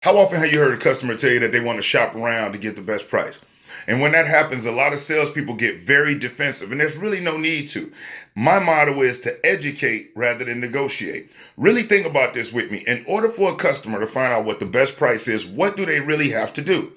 How often have you heard a customer tell you that they want to shop around to get the best price? And when that happens, a lot of salespeople get very defensive, and there's really no need to. My motto is to educate rather than negotiate. Really think about this with me. In order for a customer to find out what the best price is, what do they really have to do?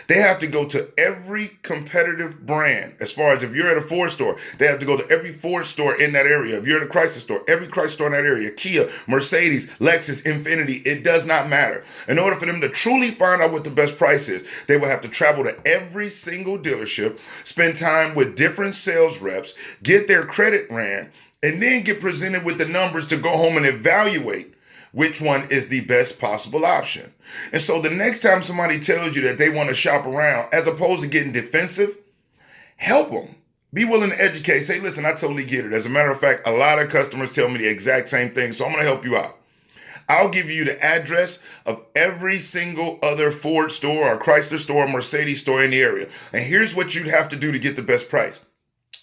They have to go to every competitive brand. As far as if you're at a Ford store, they have to go to every Ford store in that area. If you're at a Chrysler store, every Chrysler store in that area, Kia, Mercedes, Lexus, Infiniti, it does not matter. In order for them to truly find out what the best price is, they will have to travel to every single dealership, spend time with different sales reps, get their credit ran, and then get presented with the numbers to go home and evaluate which one is the best possible option. And so the next time somebody tells you that they want to shop around, as opposed to getting defensive, help them. Be willing to educate. Say, listen, I totally get it. As a matter of fact, a lot of customers tell me the exact same thing, so I'm going to help you out. I'll give you the address of every single other Ford store or Chrysler store or Mercedes store in the area. And here's what you'd have to do to get the best price.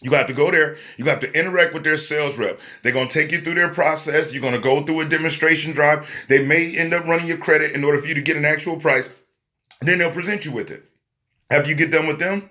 You got to go there. You got to interact with their sales rep. They're going to take you through their process. You're going to go through a demonstration drive. They may end up running your credit in order for you to get an actual price. Then they'll present you with it. After you get done with them,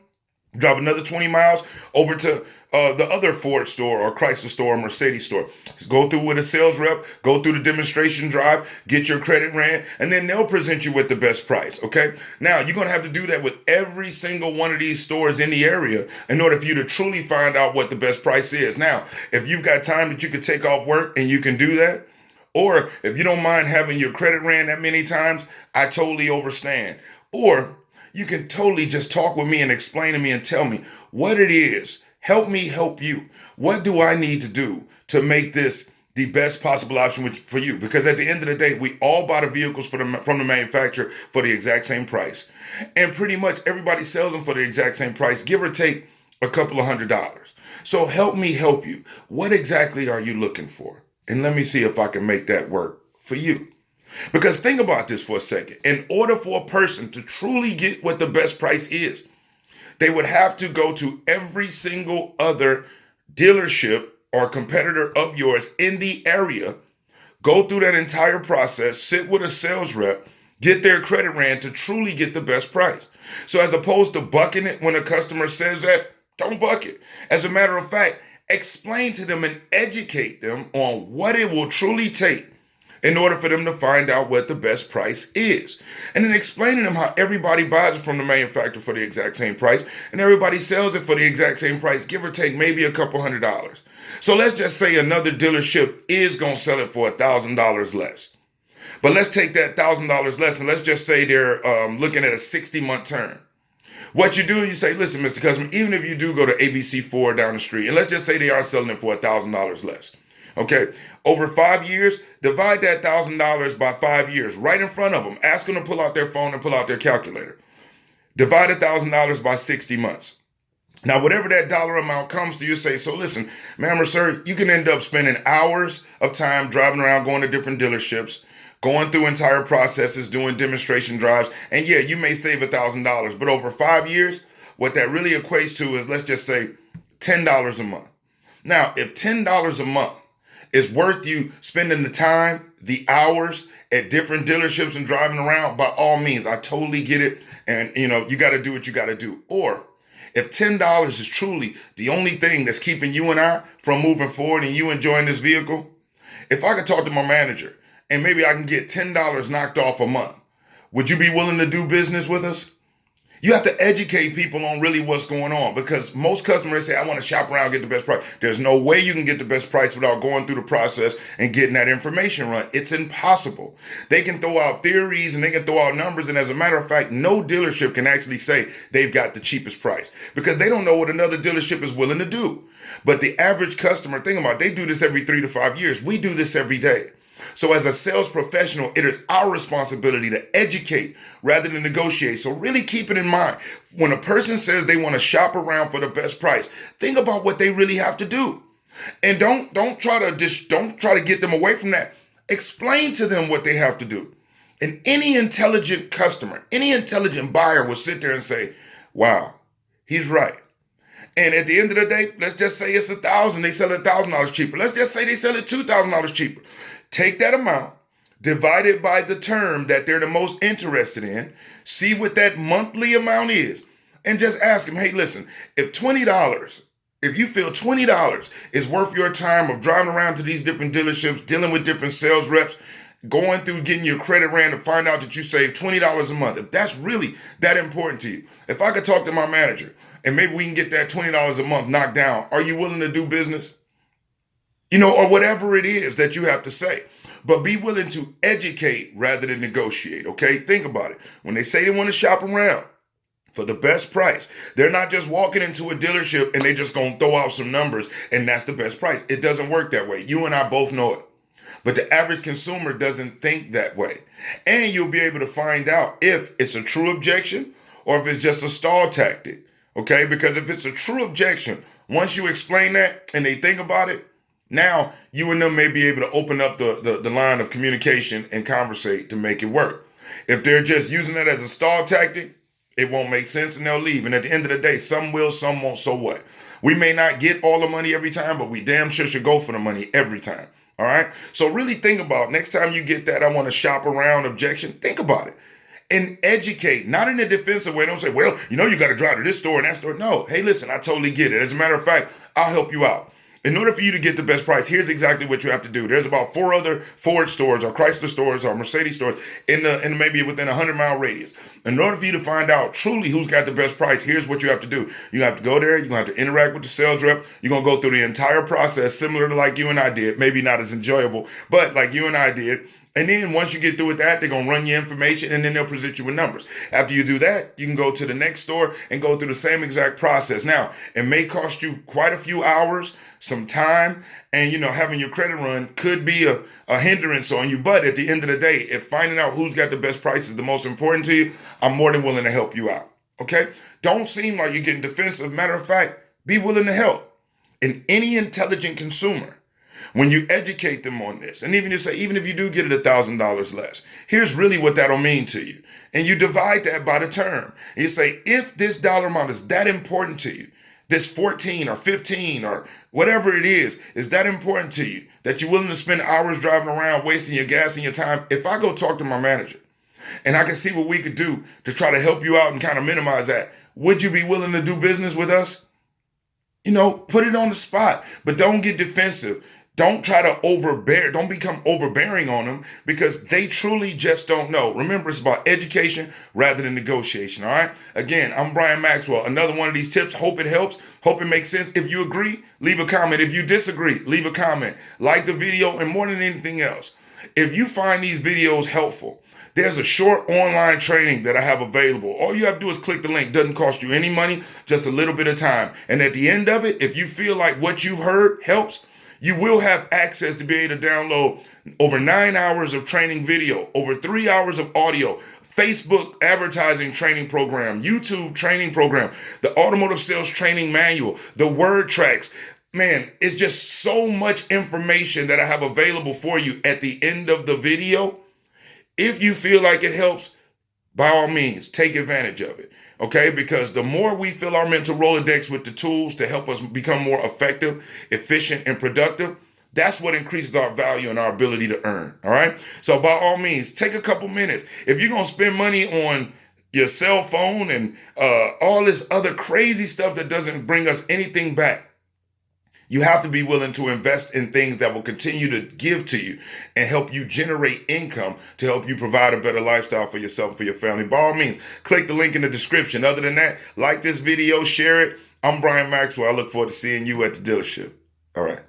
drop another 20 miles over to the other Ford store or Chrysler store or Mercedes store. Go through with a sales rep, go through the demonstration drive, get your credit ran, and then they'll present you with the best price, okay? Now, you're going to have to do that with every single one of these stores in the area in order for you to truly find out what the best price is. Now, if you've got time that you can take off work and you can do that, or if you don't mind having your credit ran that many times, I totally understand. Or you can totally just talk with me and explain to me and tell me what it is. Help me help you. What do I need to do to make this the best possible option for you? Because at the end of the day, we all buy the vehicles from the manufacturer for the exact same price. And pretty much everybody sells them for the exact same price, give or take a couple of $100s. So help me help you. What exactly are you looking for? And let me see if I can make that work for you. Because think about this for a second. In order for a person to truly get what the best price is, they would have to go to every single other dealership or competitor of yours in the area, go through that entire process, sit with a sales rep, get their credit ran to truly get the best price. So as opposed to bucking it when a customer says that, don't buck it. As a matter of fact, explain to them and educate them on what it will truly take in order for them to find out what the best price is. And then explaining to them how everybody buys it from the manufacturer for the exact same price and everybody sells it for the exact same price, give or take maybe a couple $100s. So let's just say another dealership is going to sell it for $1,000 less. But let's take that $1,000 less and let's just say they're looking at a 60-month term. What you do, you say, listen, Mr. Customer, even if you do go to ABC Ford down the street, and let's just say they are selling it for $1,000 less. Okay, over 5 years, divide that $1,000 by 5 years, right in front of them. Ask them to pull out their phone and pull out their calculator. Divide $1,000 by 60 months. Now, whatever that dollar amount comes to, you say, so listen, ma'am or sir, you can end up spending hours of time driving around, going to different dealerships, going through entire processes, doing demonstration drives. And yeah, you may save $1,000, but over 5 years, what that really equates to is, let's just say $10 a month. Now, if $10 a month is worth you spending the time, the hours at different dealerships and driving around, by all means, I totally get it. And you got to do what you got to do. Or if $10 is truly the only thing that's keeping you and I from moving forward and you enjoying this vehicle, if I could talk to my manager and maybe I can get $10 knocked off a month, would you be willing to do business with us? You have to educate people on really what's going on, because most customers say, I want to shop around and get the best price. There's no way you can get the best price without going through the process and getting that information run. It's impossible. They can throw out theories and they can throw out numbers. And as a matter of fact, no dealership can actually say they've got the cheapest price because they don't know what another dealership is willing to do. But the average customer, think about it, they do this every 3 to 5 years. We do this every day. So as a sales professional, it is our responsibility to educate rather than negotiate. So really keep it in mind. When a person says they want to shop around for the best price, think about what they really have to do. And don't try to get them away from that. Explain to them what they have to do. And any intelligent customer, any intelligent buyer will sit there and say, wow, he's right. And at the end of the day, let's just say it's $1,000. They sell it $1,000 cheaper. Let's just say they sell it $2,000 cheaper. Take that amount, divide it by the term that they're the most interested in, see what that monthly amount is, and just ask them, hey, listen, if you feel $20 is worth your time of driving around to these different dealerships, dealing with different sales reps, going through getting your credit ran to find out that you save $20 a month, if that's really that important to you, if I could talk to my manager and maybe we can get that $20 a month knocked down, are you willing to do business? Or whatever it is that you have to say. But be willing to educate rather than negotiate, okay? Think about it. When they say they want to shop around for the best price, they're not just walking into a dealership and they just going to throw out some numbers and that's the best price. It doesn't work that way. You and I both know it. But the average consumer doesn't think that way. And you'll be able to find out if it's a true objection or if it's just a stall tactic, okay? Because if it's a true objection, once you explain that and they think about it, now you and them may be able to open up the line of communication and conversate to make it work. If they're just using it as a stall tactic, it won't make sense and they'll leave. And at the end of the day, some will, some won't, so what? We may not get all the money every time, but we damn sure should go for the money every time. All right? So really think about next time you get that I want to shop around objection, think about it. And educate, not in a defensive way. Don't say, well, you got to drive to this store and that store. No, hey, listen, I totally get it. As a matter of fact, I'll help you out. In order for you to get the best price, here's exactly what you have to do. There's about 4 other Ford stores or Chrysler stores or Mercedes stores in maybe within a 100-mile radius. In order for you to find out truly who's got the best price, here's what you have to do. You have to go there. You're going to have to interact with the sales rep. You're going to go through the entire process similar to like you and I did. Maybe not as enjoyable, but like you and I did. And then once you get through with that, they're going to run your information and then they'll present you with numbers. After you do that, you can go to the next store and go through the same exact process. Now, it may cost you quite a few hours, some time, and having your credit run could be a hindrance on you. But at the end of the day, if finding out who's got the best price is the most important to you, I'm more than willing to help you out. Okay? Don't seem like you're getting defensive. Matter of fact, be willing to help. And any intelligent consumer, when you educate them on this, and even if you do get it $1,000 less, here's really what that'll mean to you. And you divide that by the term. And you say, if this dollar amount is that important to you, this 14 or 15 or whatever it is that important to you, that you're willing to spend hours driving around, wasting your gas and your time. If I go talk to my manager and I can see what we could do to try to help you out and kind of minimize that, would you be willing to do business with us? Put it on the spot, but don't get defensive. Don't try to overbear. Don't become overbearing on them because they truly just don't know. Remember, it's about education rather than negotiation, all right? Again, I'm Brian Maxwell. Another one of these tips. Hope it helps. Hope it makes sense. If you agree, leave a comment. If you disagree, leave a comment. Like the video, and more than anything else, if you find these videos helpful, there's a short online training that I have available. All you have to do is click the link. Doesn't cost you any money, just a little bit of time. And at the end of it, if you feel like what you've heard helps, you will have access to be able to download over 9 hours of training video, over 3 hours of audio, Facebook advertising training program, YouTube training program, the automotive sales training manual, the word tracks. Man, it's just so much information that I have available for you at the end of the video. If you feel like it helps, by all means, take advantage of it. Okay, because the more we fill our mental Rolodex with the tools to help us become more effective, efficient, and productive, that's what increases our value and our ability to earn. All right. So by all means, take a couple minutes. If you're going to spend money on your cell phone and all this other crazy stuff that doesn't bring us anything back, you have to be willing to invest in things that will continue to give to you and help you generate income to help you provide a better lifestyle for yourself and for your family. By all means, click the link in the description. Other than that, like this video, share it. I'm Brian Maxwell. I look forward to seeing you at the dealership. All right.